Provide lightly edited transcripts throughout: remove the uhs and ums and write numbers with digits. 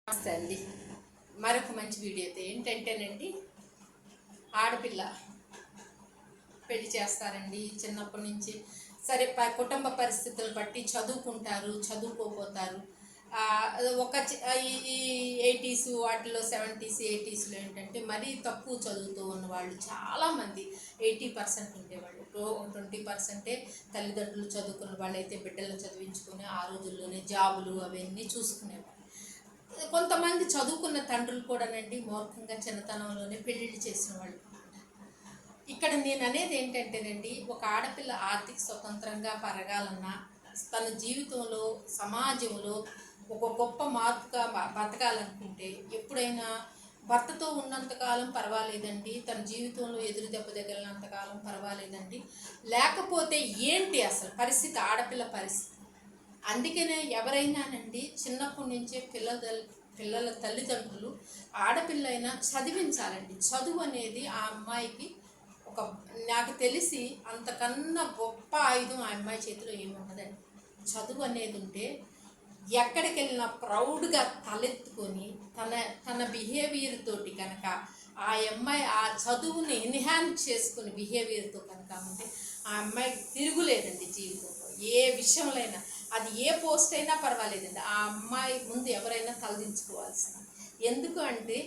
నమస్తే అండి. మరొక మంచి వీడియోతో ఏంటంటేనండి, ఆడపిల్ల పెళ్లి చేస్తారండి చిన్నప్పటి నుంచి. సరే కుటుంబ పరిస్థితులు బట్టి చదువుకుంటారు, చదువుకోపోతారు. ఒక ఈ 80s వాటిలో 70s 80sలో ఏంటంటే మరీ తక్కువ చదువుతూ ఉన్న వాళ్ళు చాలామంది 80% ఉండేవాళ్ళు. 20% తల్లిదండ్రులు చదువుకున్న వాళ్ళైతే బిడ్డలను చదివించుకొని ఆ రోజుల్లోనే జాబులు అవన్నీ చూసుకునేవాళ్ళు. కొంతమంది చదువుకున్న తండ్రులు కూడానండి మూర్ఖంగా చిన్నతనంలోనే పెళ్ళిళ్ళు చేసిన వాళ్ళు. ఇక్కడ నేను అనేది ఏంటంటేనండి, ఒక ఆడపిల్ల ఆర్థిక స్వతంత్రంగా పెరగాలన్నా, తన జీవితంలో సమాజంలో ఒక గొప్ప మార్పుగా బతకాలనుకుంటే ఎప్పుడైనా భర్తతో ఉన్నంతకాలం పర్వాలేదండి, తన జీవితంలో ఎదురు దెబ్బ తగిలినంతకాలం పర్వాలేదండి. లేకపోతే ఏంటి అసలు పరిస్థితి, ఆడపిల్ల పరిస్థితి. అందుకనే ఎవరైనానండి చిన్నప్పటి నుంచే పిల్లల తల్లిదండ్రులు ఆడపిల్లైనా చదివించాలండి. చదువు అనేది ఆ అమ్మాయికి ఒక, నాకు తెలిసి అంతకన్నా గొప్ప ఆయుధం ఆ అమ్మాయి చేతిలో ఏముండదండి. చదువు అనేది ఉంటే ఎక్కడికి వెళ్ళినా ప్రౌడ్గా తలెత్తుకొని తన తన బిహేవియర్ తోటి కనుక ఆ అమ్మాయి ఆ చదువుని ఎన్హాన్స్ చేసుకుని బిహేవియర్తో కనుక ఉంటే ఆ అమ్మాయికి తిరుగులేదండి జీవితంలో. ఏ విషయంలో అది ఏ పోస్ట్ అయినా పర్వాలేదండి, ఆ అమ్మాయి ముందు ఎవరైనా తలదించుకోవాల్సింది. ఎందుకు అంటే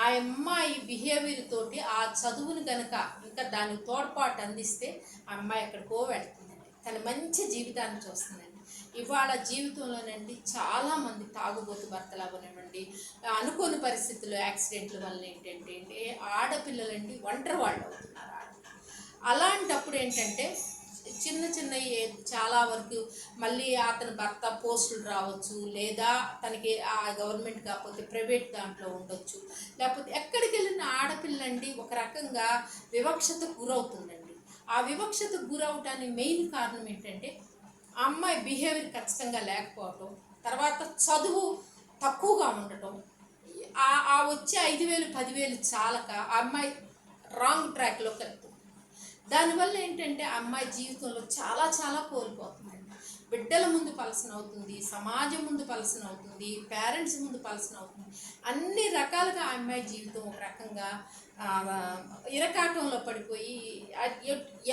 ఆ అమ్మాయి బిహేవియర్ తోటి ఆ చదువుని కనుక ఇంకా దానికి తోడ్పాటు అందిస్తే ఆ అమ్మాయి ఎక్కడికో వెళ్తుందండి, తన మంచి జీవితాన్ని చూస్తుందండి. ఇవాళ జీవితంలోనండి చాలామంది తాగుబోతు భర్తలు అవ్వనివ్వండి, అనుకోని పరిస్థితుల్లో యాక్సిడెంట్ల వల్ల ఏంటంటే ఆడపిల్లలండి ఒంటరి వాళ్ళు అవుతున్నారు. అలాంటప్పుడు ఏంటంటే చిన్న చిన్న చాలా వరకు మళ్ళీ అతని భర్త పోస్టులు రావచ్చు, లేదా తనకి ఆ గవర్నమెంట్ కాకపోతే ప్రైవేట్ దాంట్లో ఉండొచ్చు, లేకపోతే ఎక్కడికి వెళ్ళిన ఆడపిల్లండి ఒక రకంగా వివక్షతకు గురవుతుందండి. ఆ వివక్షతకు గురవటానికి మెయిన్ కారణం ఏంటంటే ఆ అమ్మాయి బిహేవియర్ ఖచ్చితంగా లేకపోవటం, తర్వాత చదువు తక్కువగా ఉండటం, ఆ వచ్చే 5,000 10,000 చాలక ఆ అమ్మాయి రాంగ్ ట్రాక్లోకి వెళ్తుంది. దానివల్ల ఏంటంటే అమ్మాయి జీవితంలో చాలా చాలా కోల్పోతుందండి. బిడ్డల ముందు పలసన అవుతుంది, సమాజం ముందు పలసన అవుతుంది, పేరెంట్స్ ముందు పలసన అవుతుంది. అన్ని రకాలుగా ఆ అమ్మాయి జీవితం ఒక రకంగా ఇరకాటంలో పడిపోయి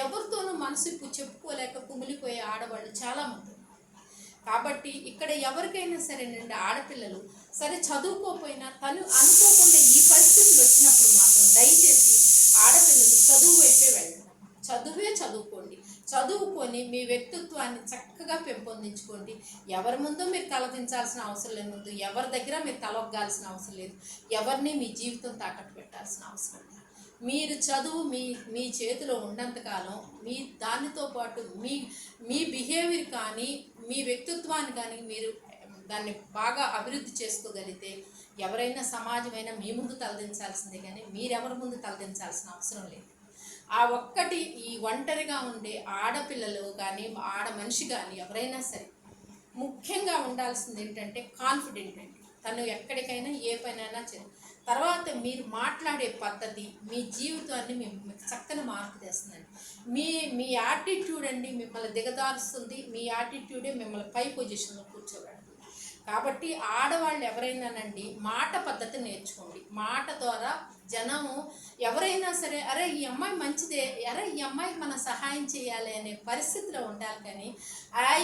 ఎవరితోనూ మనసు చెప్పుకోలేక కుమిలిపోయే ఆడవాళ్ళు చాలామంది. కాబట్టి ఇక్కడ ఎవరికైనా సరేనండి, ఆడపిల్లలు సరే చదువుకోకపోయినా తను అనుకోకుండా ఈ పరిస్థితులు వచ్చినప్పుడు మాత్రం దయచేసి ఆడపిల్లలు చదువు వైపే వెళ్ళండి. చదువుకోండి, చదువుకొని మీ వ్యక్తిత్వాన్ని చక్కగా పెంపొందించుకోండి. ఎవరి ముందు మీరు తలదించాల్సిన అవసరం లేదు, ముందు ఎవరి దగ్గర మీరు తలొగ్గాల్సిన అవసరం లేదు, ఎవరిని మీ జీవితం తాకట్టు పెట్టాల్సిన అవసరం లేదు. మీరు చదువు మీ చేతిలో ఉన్నంతకాలం మీ దానితో పాటు మీ బిహేవియర్ కానీ మీ వ్యక్తిత్వాన్ని కానీ మీరు దాన్ని బాగా అభివృద్ధి చేసుకోగలిగితే ఎవరైనా సమాజమైనా మీ ముందు తలదించాల్సిందే, కానీ మీరెవరి ముందు తలదించాల్సిన అవసరం లేదు. ఆ ఒక్కటి ఈ ఒంటరిగా ఉండే ఆడపిల్లలు కానీ ఆడ మనిషి కానీ ఎవరైనా సరే ముఖ్యంగా ఉండాల్సింది ఏంటంటే కాన్ఫిడెంట్ అండి. తను ఎక్కడికైనా ఏ పనైనా తర్వాత మీరు మాట్లాడే పద్ధతి మీ జీవితాన్ని మీకు చక్కని మార్పు తెస్తుందండి. మీ యాటిట్యూడ్ అండి మిమ్మల్ని దిగదారుస్తుంది, మీ యాటిట్యూడే మిమ్మల్ని పై పొజిషన్లో కూర్చోబెడుతుంది. కాబట్టి ఆడవాళ్ళు ఎవరైనానండి మాట పద్ధతి నేర్చుకోండి. మాట ద్వారా జనము ఎవరైనా సరే అరే ఈ అమ్మాయి మంచిదే, అరే ఈ అమ్మాయికి మనం సహాయం చేయాలి అనే పరిస్థితిలో ఉండాలి. కానీ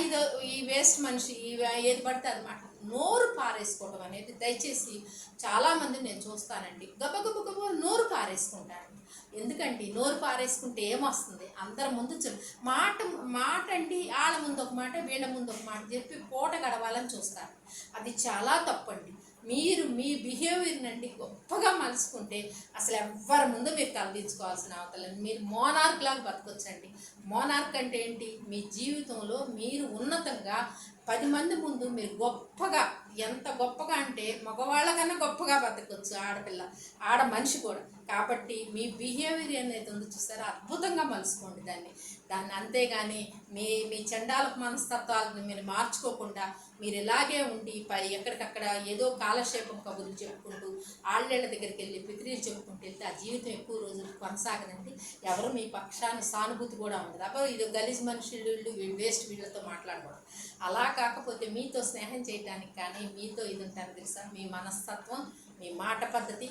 ఇదో ఈ వేస్ట్ మనిషి ఏది పడితే అది మాట నోరు పారేసుకోవడం అనేది దయచేసి చాలామంది నేను చూస్తానండి, గబగబ నోరు పారేసుకుంటాను. ఎందుకంటే నోరు పారేసుకుంటే ఏమొస్తుంది, అందరి ముందు మాట అండి, వాళ్ళ ముందు ఒక మాట వీళ్ళ ముందు ఒక మాట చెప్పి పూట గడవాలని చూస్తారు. అది చాలా తప్పండి. మీరు మీ బిహేవియర్ని అండి గొప్పగా మలుచుకుంటే అసలు ఎవ్వరి ముందు మీరు తలదించుకోవాల్సిన అవతలని మీరు మోనార్క్ లాగా బతకొచ్చండి. మోనార్క్ అంటే ఏంటి, మీ జీవితంలో మీరు ఉన్నతంగా 10 మంది ముందు మీరు గొప్పగా, ఎంత గొప్పగా అంటే మగవాళ్ళ కన్నా గొప్పగా బతకొచ్చు ఆడపిల్ల, ఆడ మనిషి కూడా. కాబట్టి మీ బిహేవియర్ అనేది ఉంది చూసారా, అద్భుతంగా మలుసుకోండి దాన్ని అంతేగాని మీ చండాలపు మనస్తత్వాలను మీరు మార్చుకోకుండా మీరు ఇలాగే ఉండి ఎక్కడికక్కడ ఏదో కాలక్షేపం కబుర్లు చెప్పుకుంటూ ఆళ్ళేళ్ల దగ్గరికి వెళ్ళి పితిరీలు చెప్పుకుంటూ వెళ్తే ఆ జీవితం ఎక్కువ రోజులు కొనసాగదండి. ఎవరు మీ పక్షాన్ని సానుభూతి కూడా ఉండదు. అబ్బో ఇది గలీజ్ మనుషులు వీళ్ళు వేస్ట్, వీళ్ళతో మాట్లాడకూడదు. అలా కాకపోతే మీతో స్నేహం చేయడానికి కానీ మీతో ఇది ఉంటారు తెలుసా, మీ మనస్తత్వం, మీ మాట పద్ధతి,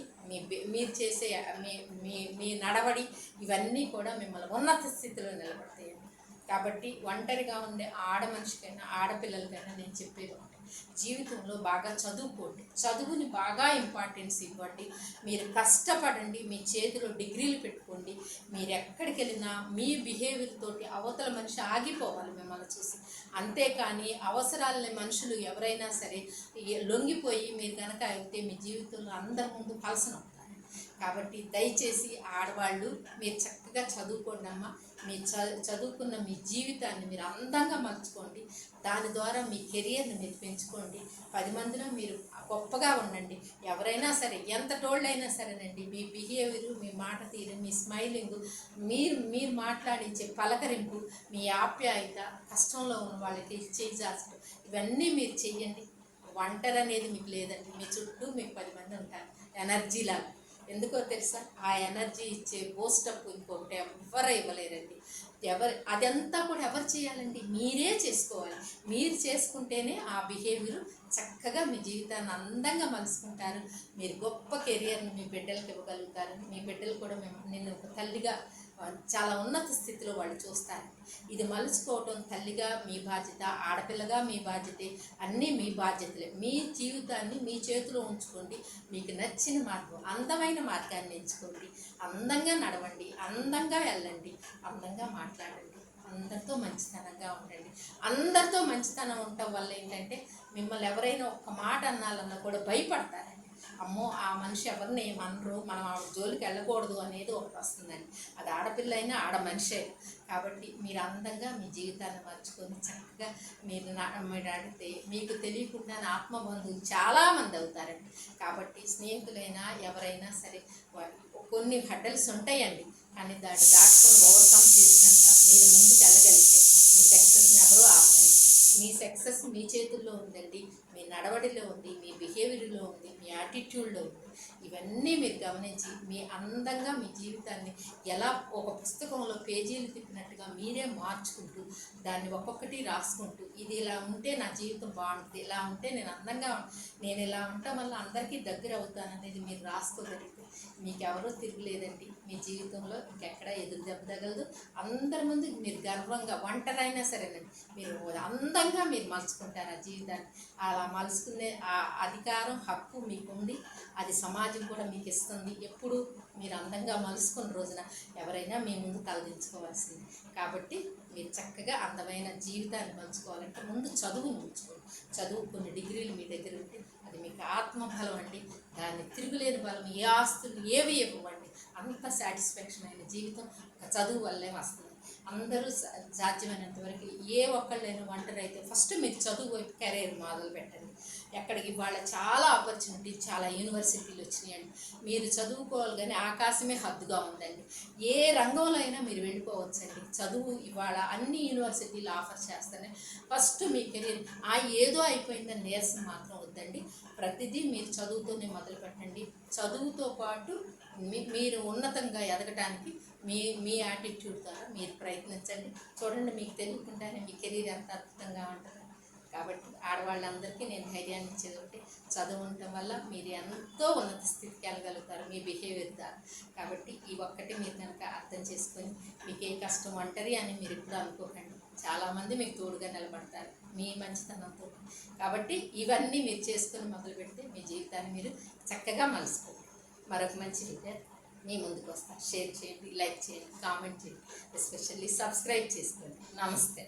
మీరు చేసే మీ నడవడి ఇవన్నీ కూడా మిమ్మల్ని ఉన్నత స్థితిలో నిలబడతాయండి. కాబట్టి ఒంటరిగా ఉండే ఆడ మనిషికైనా ఆడపిల్లలకైనా నేను చెప్పేది ఒకటి, జీవితంలో బాగా చదువుకోండి, చదువుని బాగా ఇంపార్టెన్స్ ఇవ్వండి, మీరు కష్టపడండి, మీ చేతిలో డిగ్రీలు పెట్టుకోండి. మీరు ఎక్కడికి వెళ్ళినా మీ బిహేవియర్ తోటి అవతల మనిషి ఆగిపోవాలి మిమ్మల్ని చూసి. అంతేకాని అవసరాలని మనుషులు ఎవరైనా సరే లొంగిపోయి మీరు కనుక అయితే మీ జీవితంలో అందరి ముందు పలసన అవుతారు. కాబట్టి దయచేసి ఆడవాళ్ళు మీరు చక్కగా చదువుకోండి అమ్మ. మీ చదువుకున్న మీ జీవితాన్ని మీరు అందంగా మలుచుకోండి. దాని ద్వారా మీ కెరియర్ని మీరు పెంచుకోండి. 10 మందిలో మీరు గొప్పగా ఉండండి. ఎవరైనా సరే ఎంత టోళ్ళైనా సరేనండి, మీ బిహేవియర్, మీ మాట తీరు, మీ స్మైలింగ్, మీరు మాట్లాడించే పలకరింపు, మీ ఆప్యాయత, కష్టంలో ఉన్న వాళ్ళకి చేజాచడం, ఇవన్నీ మీరు చెయ్యండి. ఒంటరి అనేది మీకు లేదండి. మీ చుట్టూ మీకు 10 మంది ఉంటారు ఎనర్జీ లాగా. ఎందుకో తెలుసా, ఆ ఎనర్జీ ఇచ్చే బూస్టప్ ఇంకొకటి ఎవరు ఇవ్వలేరండి. అదంతా కూడా ఎవరు చేయాలండి, మీరే చేసుకోవాలి. మీరు చేసుకుంటేనే ఆ బిహేవియర్ చక్కగా మీ జీవితాన్ని అందంగా మలుచుకుంటారు. మీరు గొప్ప కెరియర్ని మీ బిడ్డలకు ఇవ్వగలుగుతారు. మీ బిడ్డలు కూడా నిన్ను ఒక తల్లిగా చాలా ఉన్నత స్థితిలో వాళ్ళు చూస్తారు. ఇది మలుచుకోవటం తల్లిగా మీ బాధ్యత, ఆడపిల్లగా మీ బాధ్యతే, అన్నీ మీ బాధ్యతలే. మీ జీవితాన్ని మీ చేతిలో ఉంచుకోండి. మీకు నచ్చిన మార్గం, అందమైన మార్గాన్ని ఎంచుకోండి. అందంగా నడవండి, అందంగా వెళ్ళండి, అందంగా మాట్లాడండి, అందరితో మంచితనంగా ఉండండి. అందరితో మంచితనం ఉండటం వల్ల ఏంటంటే మిమ్మల్ని ఎవరైనా ఒక్క మాట అన్నాలన్నా కూడా భయపడతారండి. అమ్మో ఆ మనిషి ఎవరిని ఏమనరు, మనం ఆవిడ జోలికి వెళ్ళకూడదు అనేది ఒకటి వస్తుందండి. అది ఆడపిల్ల అయినా ఆడ మనిషి అయినా. కాబట్టి మీరు అందంగా మీ జీవితాన్ని మర్చుకొని చక్కగా మీరు అడిగితే మీకు తెలియకుండా ఆత్మబంధువులు చాలామంది అవుతారండి. కాబట్టి స్నేహితులైనా ఎవరైనా సరే కొన్ని హడ్డల్స్ ఉంటాయండి, కానీ దాన్ని దాటుకొని ఓవర్కమ్ చేసినంత మీరు ముందుకు వెళ్ళగలిగితే మీ సక్సెస్ని ఎవరూ ఆపరండి. మీ సక్సెస్ మీ చేతుల్లో ఉందండి. మీ నడవడిలో ఉంది, మీ బిహేవియర్లో ఉంది, మీ యాటిట్యూడ్లో ఉంది. ఇవన్నీ మీరు గమనించి మీ అందంగా మీ జీవితాన్ని ఎలా ఒక పుస్తకంలో పేజీలు తిప్పినట్టుగా మీరే మార్చుకుంటూ దాన్ని ఒక్కొక్కటి రాసుకుంటూ ఇది ఇలా ఉంటే నా జీవితం బాగుంటుంది, ఇలా ఉంటే నేను అందంగా నేను ఇలా ఉండటం వల్ల అందరికీ దగ్గర అవుతాను అనేది మీరు రాసుకోగలిగితే మీకు ఎవరూ తిరగలేదండి. మీ జీవితంలో ఇంకెక్కడ ఎదురు దెబ్బ తగలదు. అందరి ముందు మీరు గర్వంగా ఒంటరైనా సరేనండి మీరు అందంగా మీరు మలుచుకుంటారు ఆ జీవితాన్ని. అలా మలుచుకునే ఆ అధికారం, హక్కు మీకుంది. అది సమాజం కూడా మీకు ఇస్తుంది. ఎప్పుడు మీరు అందంగా మలుచుకున్న రోజున ఎవరైనా మీ ముందు తలదించుకోవాల్సింది. కాబట్టి మీరు చక్కగా అందమైన జీవితాన్ని మలుచుకోవాలంటే ముందు చదువును ఉంచుకోండి. చదువు కొన్ని డిగ్రీలు మీ దగ్గర ఉంటే అది మీకు ఆత్మబలం అండి. దాన్ని తిరుగులేని బలం ఏ ఆస్తులు ఏవి ఇవ్వండి. అంత సాటిస్ఫాక్షన్ అయిన జీవితం ఒక చదువు వల్లే వస్తుంది. అందరూ సాధ్యమైనంత వరకు ఏ ఒక్కళ్ళైనా ఒంటరి అయితే ఫస్ట్ మీరు చదువు వైపు కెరీర్ మొదలు పెట్టండి. ఎక్కడికి ఇవాళ చాలా ఆపర్చునిటీ, చాలా యూనివర్సిటీలు వచ్చినాయండి. మీరు చదువుకోవాలి కానీ ఆకాశమే హద్దుగా ఉందండి. ఏ రంగంలో అయినా మీరు వెళ్ళిపోవచ్చండి. చదువు ఇవాళ అన్ని యూనివర్సిటీలు ఆఫర్ చేస్తానే. ఫస్ట్ మీ కెరీర్ ఏదో అయిపోయిందని నీరసం మాత్రం వద్దండి. ప్రతిదీ మీరు చదువుతోనే మొదలు పెట్టండి. చదువుతో పాటు మీరు ఉన్నతంగా ఎదగడానికి మీ యాటిట్యూడ్ ద్వారా మీరు ప్రయత్నించండి. చూడండి, మీకు తెలియకుండానే మీ కెరీర్ ఎంత అద్భుతంగా ఉంటుంది. కాబట్టి ఆడవాళ్ళందరికీ నేను ధైర్యాన్ని ఇచ్చేది ఒకటి, చదువు ఉండటం వల్ల మీరు ఎంతో ఉన్నత స్థితికి వెళ్ళగలుగుతారు మీ బిహేవియర్ ద్వారా. కాబట్టి ఈ ఒక్కటి మీరు కనుక అర్థం చేసుకొని మీకు ఏ కష్టం ఒంటరి అని మీరు ఎప్పుడు అనుకోకండి. చాలామంది మీకు తోడుగా నిలబడతారు మీ మంచితనంతో. కాబట్టి ఇవన్నీ మీరు చేసుకొని మొదలు పెడితే మీ జీవితాన్ని మీరు చక్కగా మలుచుకోండి. మరొక మంచి వీడియో మీ ముందుకు వస్తాను. షేర్ చేయండి, లైక్ చేయండి, కామెంట్ చేయండి, ఎస్పెషల్లీ సబ్స్క్రైబ్ చేసుకోండి. నమస్తే.